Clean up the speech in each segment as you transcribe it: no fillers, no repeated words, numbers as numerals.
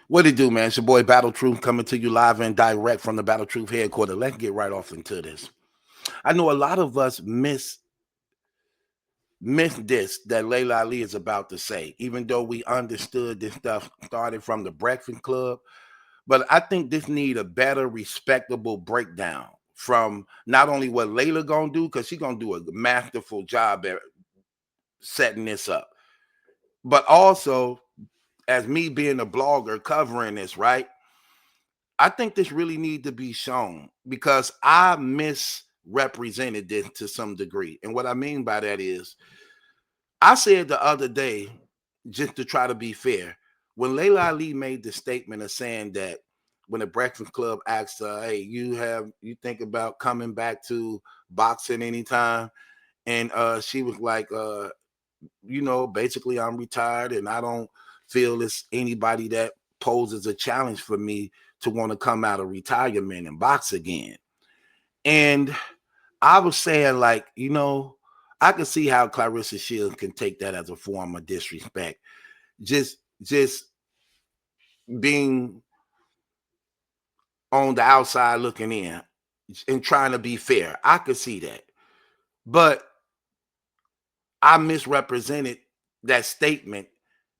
What it do, man? It's your boy Battle Truth coming to you live and direct from the Battle Truth headquarters. Let's get right off into this. I know a lot of us miss this that Laila Ali is about to say, even though we understood this stuff started from the Breakfast Club. But I think this need a better, respectable breakdown from not only what Laila gonna do, because she's gonna do a masterful job at setting this up, but also as me being a blogger covering this, right? I think this really need to be shown because I misrepresented this to some degree. And what I mean by that is I said the other day, just to try to be fair, when Laila Ali made the statement of saying that when the Breakfast Club asked her, hey, you think about coming back to boxing anytime? And she was like, basically I'm retired and I don't feel it's anybody that poses a challenge for me to want to come out of retirement and box again. And I was saying, like, I can see how Clarissa Shields can take that as a form of disrespect. Just being on the outside looking in and trying to be fair. I could see that. But I misrepresented that statement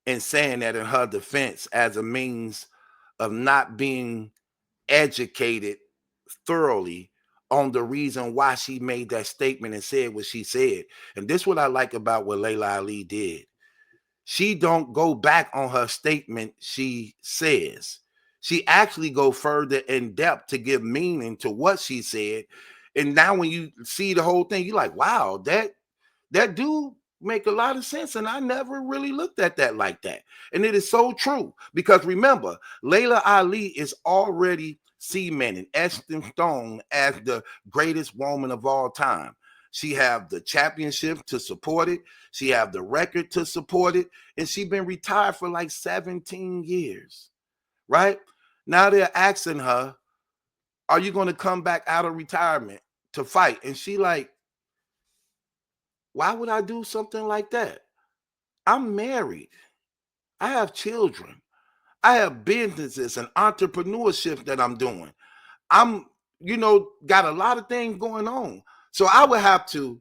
and saying that in her defense as a means of not being educated thoroughly on the reason why she made that statement and said what she said. And this is what I like about what Laila Ali did. She don't go back on her statement she says. She actually go further in depth to give meaning to what she said. And now when you see the whole thing, you're like, wow, that dude make a lot of sense. And I never really looked at that like that. And it is so true. Because remember, Laila Ali is already cemented, etched in stone as the greatest woman of all time. She have the championship to support it. She have the record to support it. And she been retired for like 17 years, right? Now they're asking her, are you going to come back out of retirement to fight? And she like, why would I do something like that? I'm married. I have children. I have businesses and entrepreneurship that I'm doing. I'm, got a lot of things going on. So I would have to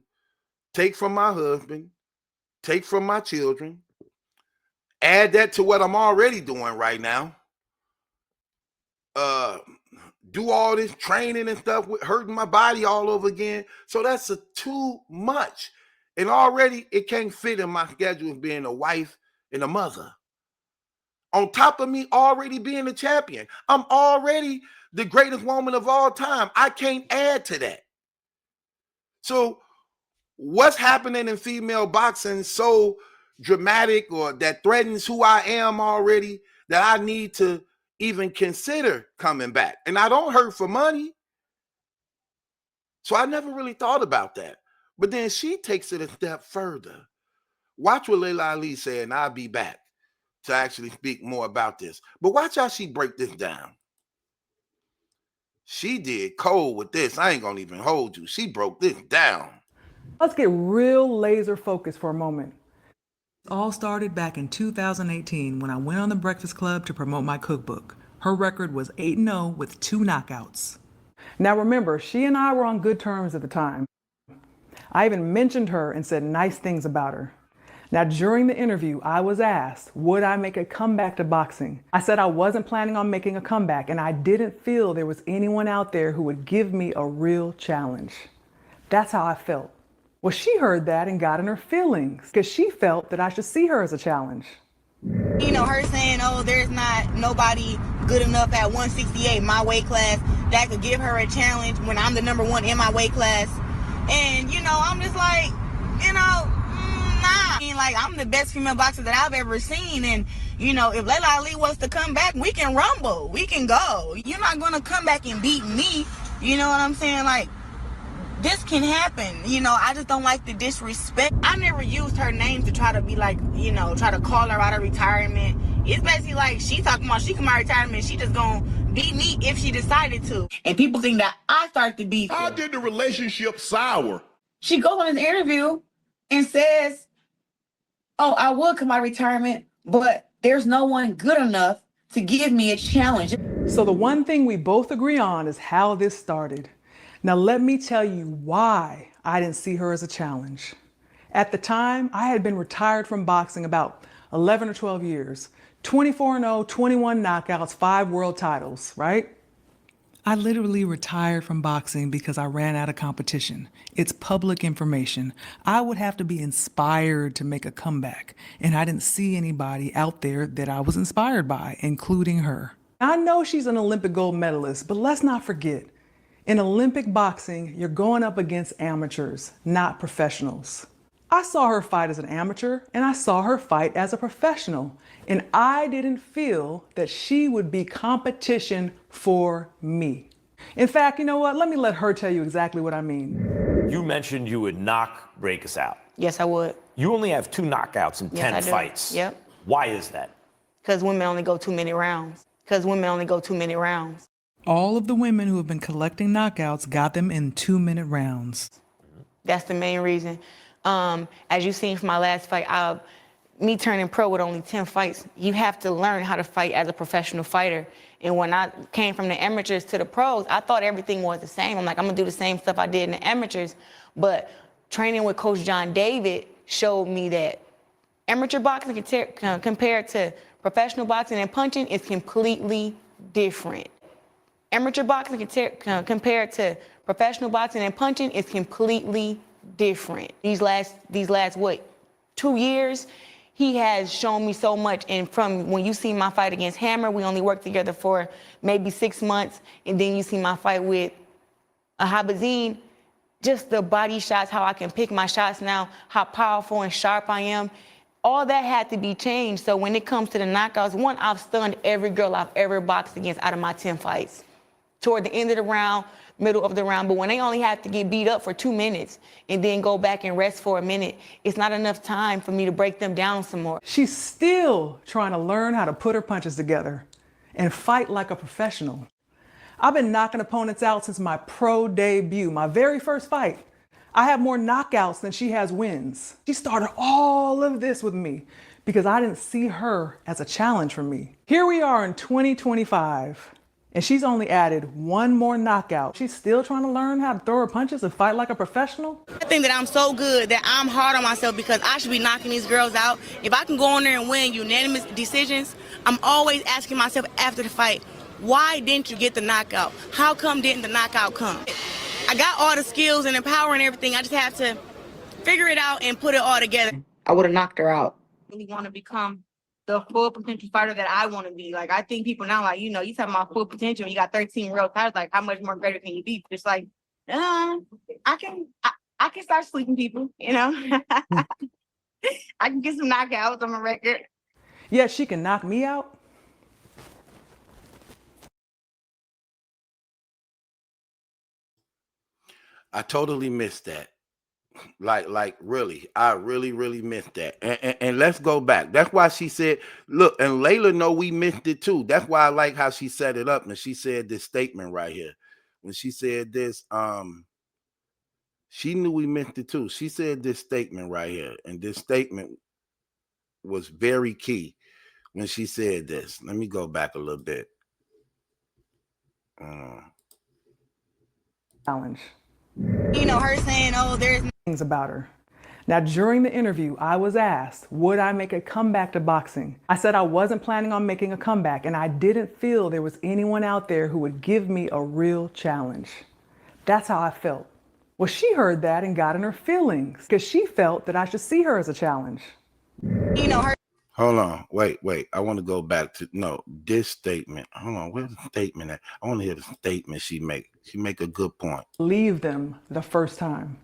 take from my husband, take from my children, add that to what I'm already doing right now. Do all this training and stuff with hurting my body all over again. So that's too much. And already it can't fit in my schedule of being a wife and a mother. On top of me already being a champion, I'm already the greatest woman of all time. I can't add to that. So what's happening in female boxing so dramatic or that threatens who I am already that I need to even consider coming back? And I don't hurt for money. So I never really thought about that. But then she takes it a step further. Watch what Laila Ali said, and I'll be back to actually speak more about this. But watch how she break this down. She did cold with this. I ain't gonna even hold you. She broke this down. Let's get real laser focused for a moment. All started back in 2018 when I went on the Breakfast Club to promote my cookbook. Her record was 8-0 with 2 knockouts. Now remember, she and I were on good terms at the time. I even mentioned her and said nice things about her. Now during the interview, I was asked, would I make a comeback to boxing? I said I wasn't planning on making a comeback and I didn't feel there was anyone out there who would give me a real challenge. That's how I felt. Well, she heard that and got in her feelings because she felt that I should see her as a challenge. Her saying, oh, there's not nobody good enough at 168, my weight class, that could give her a challenge when I'm the number one in my weight class. And, I'm just like, nah. Like, I'm the best female boxer that I've ever seen. And, if Laila Ali wants to come back, we can rumble. We can go. You're not going to come back and beat me. You know what I'm saying? Like, this can happen. I just don't like the disrespect. I never used her name to try to be like, try to call her out of retirement. It's basically like she talking about she come out of retirement, she just gonna beat me if she decided to. And people think that I started to beat her. How did the relationship sour? She goes on this interview and says, oh, I would come out of retirement, but there's no one good enough to give me a challenge. So the one thing we both agree on is how this started. Now let me tell you why I didn't see her as a challenge. At the time, I had been retired from boxing about 11 or 12 years. 24-0, 21 knockouts, 5 world titles, right? I literally retired from boxing because I ran out of competition. It's public information. I would have to be inspired to make a comeback, and I didn't see anybody out there that I was inspired by, including her. I know she's an Olympic gold medalist, but let's not forget, in Olympic boxing, you're going up against amateurs, not professionals. I saw her fight as an amateur, and I saw her fight as a professional, and I didn't feel that she would be competition for me. In fact, you know what? Let her tell you exactly what I mean. You mentioned you would break us out. Yes, I would. You only have 2 knockouts in 10 fights. Yep. Why is that? Because women only go too many rounds. All of the women who have been collecting knockouts got them in 2-minute rounds. That's the main reason. As you've seen from my last fight, me turning pro with only 10 fights, you have to learn how to fight as a professional fighter. And when I came from the amateurs to the pros, I thought everything was the same. I'm like, I'm gonna do the same stuff I did in the amateurs. But training with Coach John David showed me that amateur boxing compared to professional boxing and punching is completely different. Amateur boxing compared to professional boxing and punching is completely different. These last what, 2 years, he has shown me so much. And from when you see my fight against Hammer, we only worked together for maybe 6 months. And then you see my fight with Habazine, just the body shots, how I can pick my shots now, how powerful and sharp I am. All that had to be changed. So when it comes to the knockouts, one, I've stunned every girl I've ever boxed against out of my 10 fights. Toward the end of the round, middle of the round, but when they only have to get beat up for 2 minutes and then go back and rest for a minute, it's not enough time for me to break them down some more. She's still trying to learn how to put her punches together and fight like a professional. I've been knocking opponents out since my pro debut, my very first fight. I have more knockouts than she has wins. She started all of this with me because I didn't see her as a challenge for me. Here we are in 2025. And she's only added 1 more knockout. She's still trying to learn how to throw her punches and fight like a professional. I think that I'm so good that I'm hard on myself because I should be knocking these girls out. If I can go in there and win unanimous decisions, I'm always asking myself after the fight, why didn't you get the knockout? How come didn't the knockout come? I got all the skills and the power and everything. I just have to figure it out and put it all together. I would have knocked her out. I really want to become the full potential fighter that I want to be. Like, I think people now, like, you know, you talking about full potential, you got 13 real titles, like, how much more greater can you be? It's like, I can start sleeping people, you know? I can get some knockouts on my record. Yeah, she can knock me out. I totally missed that. Like really, I really missed that. And let's go back. That's why she said, look, and Laila know we missed it too. That's why I like how she set it up. And she said this statement right here. When she said this, she knew we missed it too. She said this statement right here. And this statement was very key when she said this. Let me go back a little bit. Challenge. You know, her saying, oh, there's things about her. Now, during the interview, I was asked, would I make a comeback to boxing? I said I wasn't planning on making a comeback, and I didn't feel there was anyone out there who would give me a real challenge. That's how I felt. Well, she heard that and got in her feelings because she felt that I should see her as a challenge. you know, her. Hold on, wait. I want to go back to this statement. Hold on, where's the statement at? I want to hear the statement she make. She make a good point. Leave them the first time.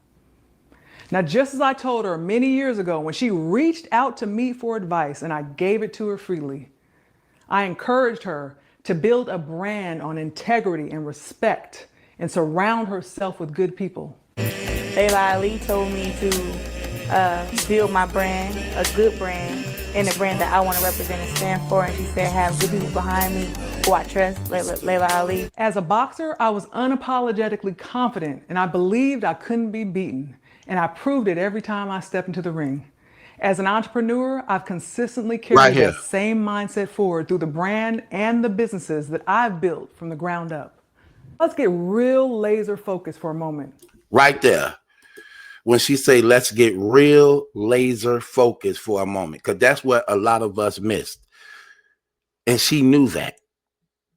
Now, just as I told her many years ago when she reached out to me for advice and I gave it to her freely, I encouraged her to build a brand on integrity and respect and surround herself with good people. Laila Ali told me to build my brand, a good brand, and a brand that I want to represent and stand for. And she said, have good people behind me who I trust, Laila Ali. As a boxer, I was unapologetically confident and I believed I couldn't be beaten. And I proved it every time I stepped into the ring. As an entrepreneur, I've consistently Right carried here. that same mindset forward through the brand and the businesses that I've built from the ground up. Let's get real laser focused for a moment. Right there. When she say, let's get real laser focused for a moment, because that's what a lot of us missed. And she knew that.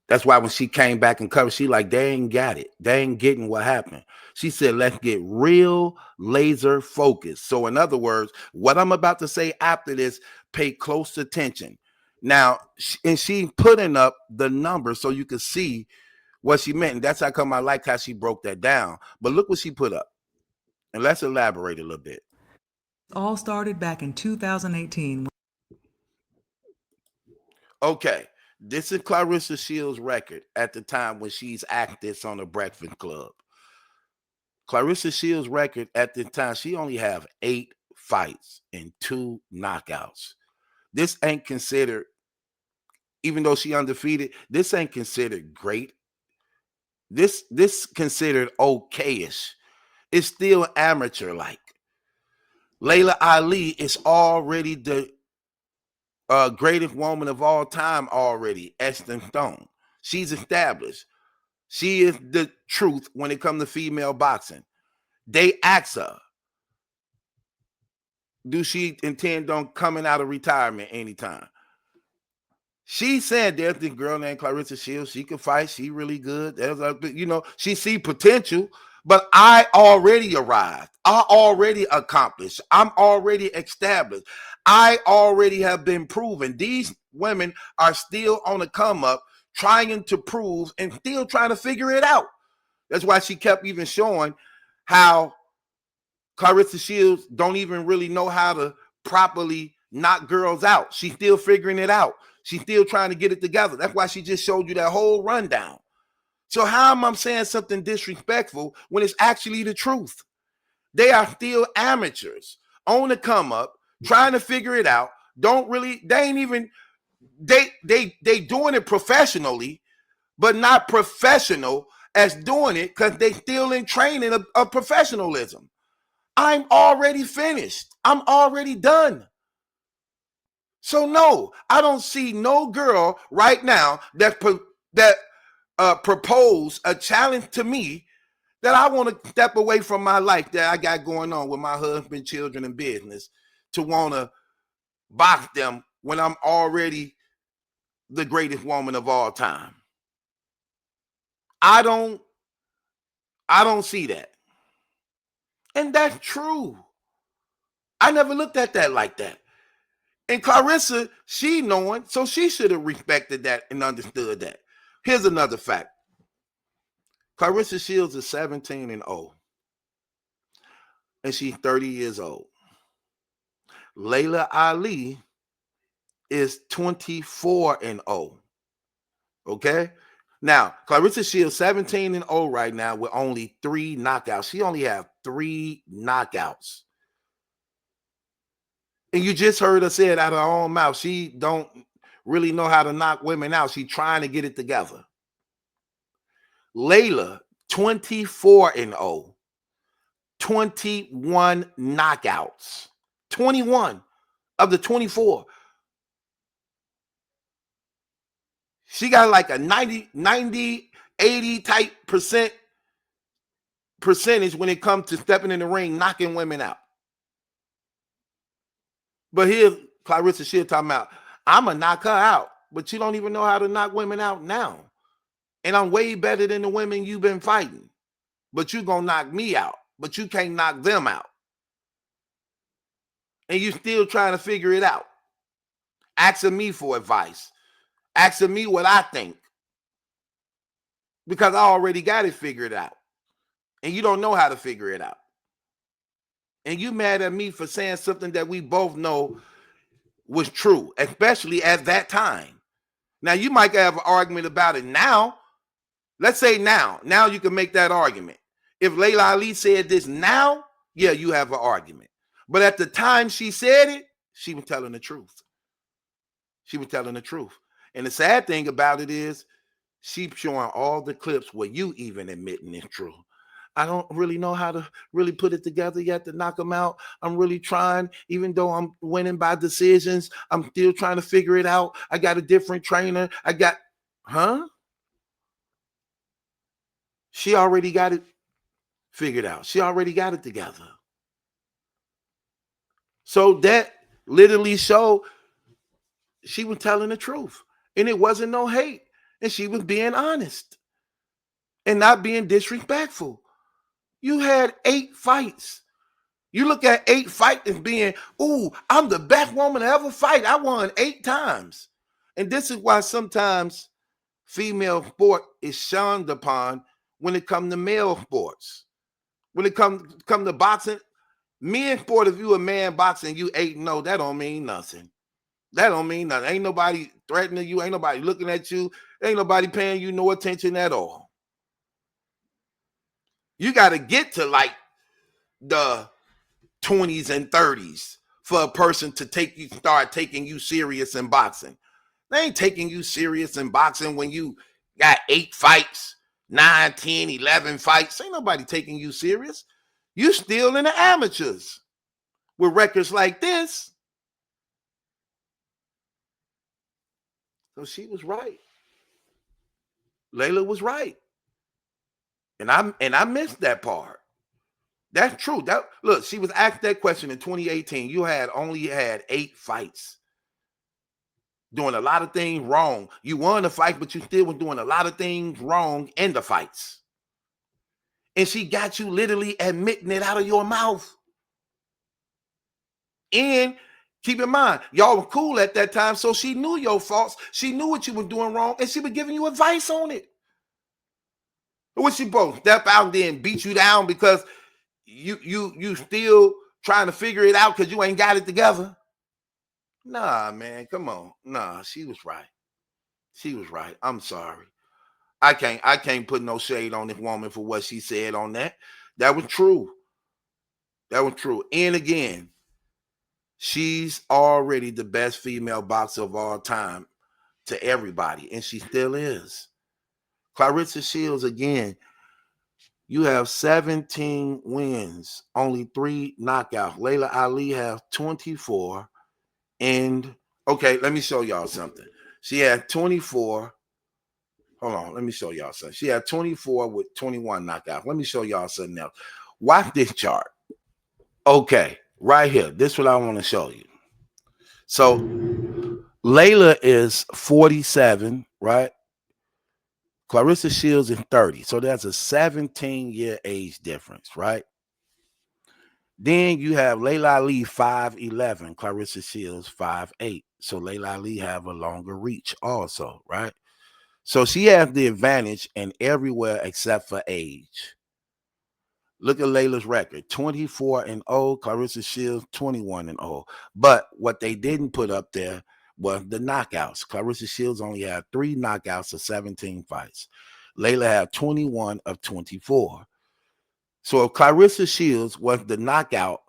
That's why when she came back and covered, she like, they ain't got it. They ain't getting what happened. She said, let's get real laser focused. So in other words, what I'm about to say after this, pay close attention. Now, and she putting up the numbers so you can see what she meant. And that's how come I like how she broke that down. But look what she put up. And let's elaborate a little bit. All started back in 2018. Okay. This is Clarissa Shields' record at the time when she's actress on the Breakfast Club. Clarissa Shields' record at the time, she only have 8 fights and 2 knockouts. This ain't considered, even though she undefeated, this ain't considered great. This considered okayish. It's still amateur-like. Laila Ali is already the greatest woman of all time already, etched in stone. She's established. She is the truth when it comes to female boxing. They ask her, do she intend on coming out of retirement anytime? She said there's this girl named Clarissa Shields. She can fight. She really good. There's a, she see potential, but I already arrived. I already accomplished. I'm already established. I already have been proven. These women are still on the come up, trying to prove and still trying to figure it out. That's why she kept even showing how Clarissa Shields don't even really know how to properly knock girls out. She's still figuring it out. She's still trying to get it together. That's why she just showed you that whole rundown. So how am I saying something disrespectful when it's actually the truth? They are still amateurs on the come up, trying to figure it out. They ain't even, they doing it professionally, but not professional as doing it because they still in training of professionalism. I'm already finished. I'm already done. So no, I don't see no girl right now that propose a challenge to me that I want to step away from my life that I got going on with my husband, children, and business to want to box them when I'm already the greatest woman of all time. I don't see that. And that's true. I never looked at that like that. And Clarissa, she knowing, so she should have respected that and understood that. Here's another fact. Clarissa Shields is 17-0. And she's 30 years old. Laila Ali is 24-0. Okay? Now, Clarissa Shields 17-0 right now with only 3 knockouts. She only have 3 knockouts. And you just heard her say it out of her own mouth. She don't really know how to knock women out. She's trying to get it together. Laila, 24-0. 21 knockouts. 21 of the 24. She got like a 90, 80 type percentage when it comes to stepping in the ring, knocking women out. But here, Clarissa Shields talking about, I'm going to knock her out. But you don't even know how to knock women out now. And I'm way better than the women you've been fighting. But you're going to knock me out. But you can't knock them out. And you're still trying to figure it out. Asking me for advice. Asking me what I think. Because I already got it figured out. And you don't know how to figure it out. And you mad at me for saying something that we both know was true, especially at that time. Now, you might have an argument about it now. Let's say now. Now you can make that argument. If Laila Ali said this now, yeah, you have an argument. But at the time she said it, she was telling the truth. She was telling the truth. And the sad thing about it is she's showing all the clips where you even admitting it's true. I don't really know how to really put it together yet to knock him out. I'm really trying, even though I'm winning by decisions, I'm still trying to figure it out. I got a different trainer. She already got it figured out. She already got it together. So that literally showed she was telling the truth. And it wasn't no hate. And she was being honest and not being disrespectful. You had 8 fights. You look at 8 fights as being, ooh, I'm the best woman to ever fight. I won 8 times. And this is why sometimes female sport is shunned upon when it comes to male sports. When it comes to boxing, men sport, if you a man boxing, you 8-0, that don't mean nothing. That don't mean nothing. Ain't nobody threatening you. Ain't nobody looking at you. Ain't nobody paying you no attention at all. You got to get to like the 20s and 30s for a person to start taking you serious in boxing. They ain't taking you serious in boxing when you got 8 fights, 9, 10, 11 fights. Ain't nobody taking you serious. You still in the amateurs with records like this. So she was right. Laila was right. And I missed that part. That's true. Look, she was asked that question in 2018. You only had 8 fights. Doing a lot of things wrong. You won the fight, but you still were doing a lot of things wrong in the fights. And she got you literally admitting it out of your mouth. And keep in mind, y'all were cool at that time, so she knew your faults. She knew what you were doing wrong, and she was giving you advice on it. What she both step out there and beat you down because you still trying to figure it out because you ain't got it together? Nah, man, come on. Nah, she was right. She was right. I'm sorry. I can't put no shade on this woman for what she said on that. That was true. That was true. And again, she's already the best female boxer of all time to everybody, and she still is. Clarissa Shields, again, you have 17 wins, only 3 knockouts. Laila Ali has 24. And okay, let me show y'all something. She had 24. Hold on, let me show y'all something. She had 24 with 21 knockouts. Let me show y'all something else. Watch this chart. Okay, right here. This is what I want to show you. So Laila is 47, right? Clarissa Shields is 30. So that's a 17-year age difference, right? Then you have Laila Ali 5'11", Clarissa Shields 5'8". So Laila Ali have a longer reach also, right? So she has the advantage in everywhere except for age. Look at Laila's record, 24-0, Clarissa Shields 21-0. But what they didn't put up there was the knockouts. Clarissa Shields only had 3 knockouts of 17 fights. Laila had 21 of 24. So if Clarissa Shields was the knockout,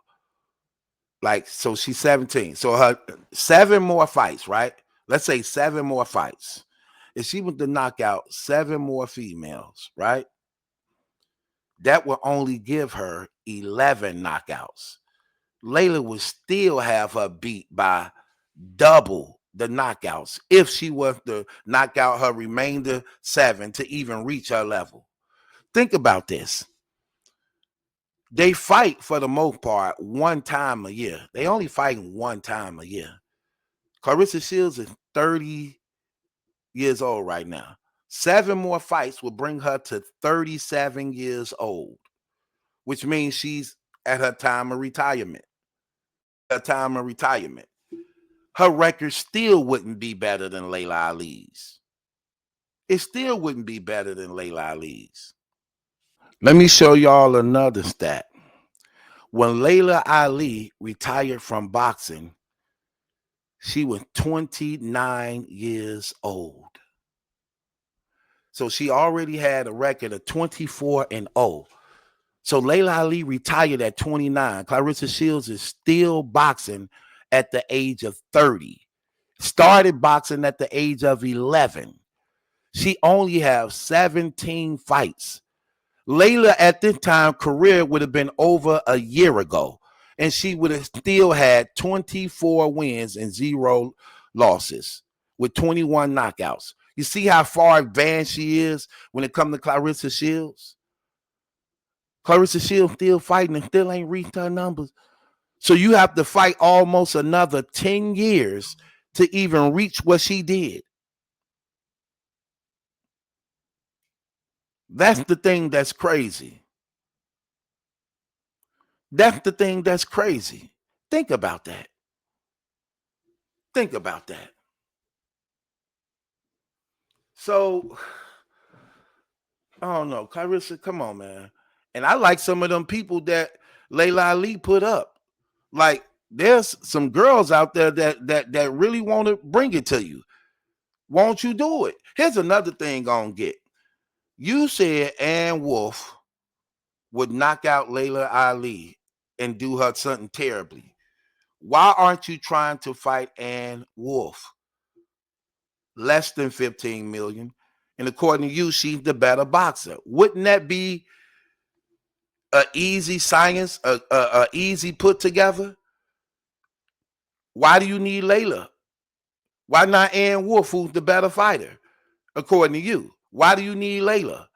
so she's 17. So her 7 more fights, right? Let's say 7 more fights. If she was to knock out 7 more females, right? That will only give her 11 knockouts. Laila would still have her beat by double the knockouts if she was to knock out her remainder 7 to even reach her level. Think about this. They fight for the most part 1 time a year. They only fight 1 time a year. Clarissa Shields is 30 years old right now. 7 more fights will bring her to 37 years old, which means she's at her time of retirement. Her record still wouldn't be better than Laila Ali's. It still wouldn't be better than Laila Ali's. Let me show y'all another stat. When Laila Ali retired from boxing, she was 29 years old. So she already had a record of 24-0. So Laila Ali retired at 29. Clarissa Shields is still boxing at the age of 30. Started boxing at the age of 11. She only has 17 fights. Laila at this time career would have been over a year ago, and she would have still had 24 wins and 0 losses with 21 knockouts. You see how far advanced she is when it comes to Claressa Shields? Claressa Shields still fighting and still ain't reached her numbers. So you have to fight almost another 10 years to even reach what she did. That's the thing that's crazy. That's the thing that's crazy. Think about that. Think about that. So, I don't know. Claressa, come on, man. And I like some of them people that Laila Ali put up. Like, there's some girls out there that really want to bring it to you. Won't you do it? Here's another thing on get. You said Ann Wolfe would knock out Laila Ali and do her something terribly. Why aren't you trying to fight Ann Wolfe? Less than 15 million. And according to you, she's the better boxer. Wouldn't that be an easy science, a easy put together? Why do you need Laila? Why not Ann Wolfe, who's the better fighter, according to you? Why do you need Laila?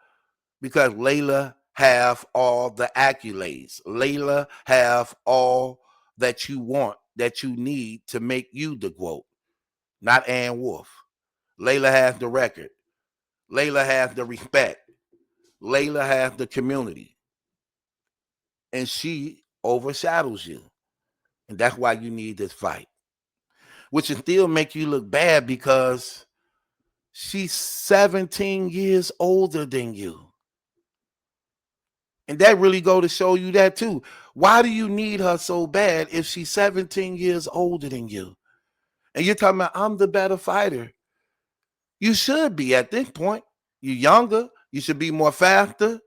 Because Laila have all the accolades. Laila have all that you want, that you need to make you the GOAT. Not Ann Wolfe. Laila has the record. Laila has the respect. Laila has the community. And she overshadows you. And that's why you need this fight. Which will still make you look bad because she's 17 years older than you. And that really go to show you that too. Why do you need her so bad if she's 17 years older than you? And you're talking about, I'm the better fighter. You should be at this point. You're younger. You should be more faster.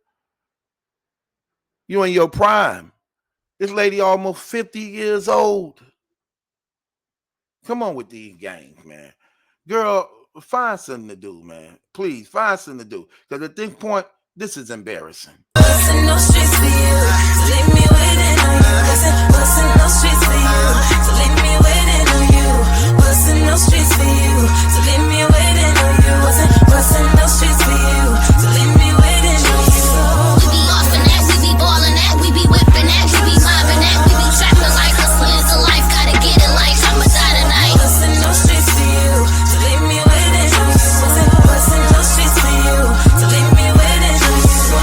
You're in your prime. This lady almost 50 years old. Come on with these games, man. Girl, find something to do, man. Please, find something to do. Because at this point, this is embarrassing. No streets for you. Leave me waiting on you.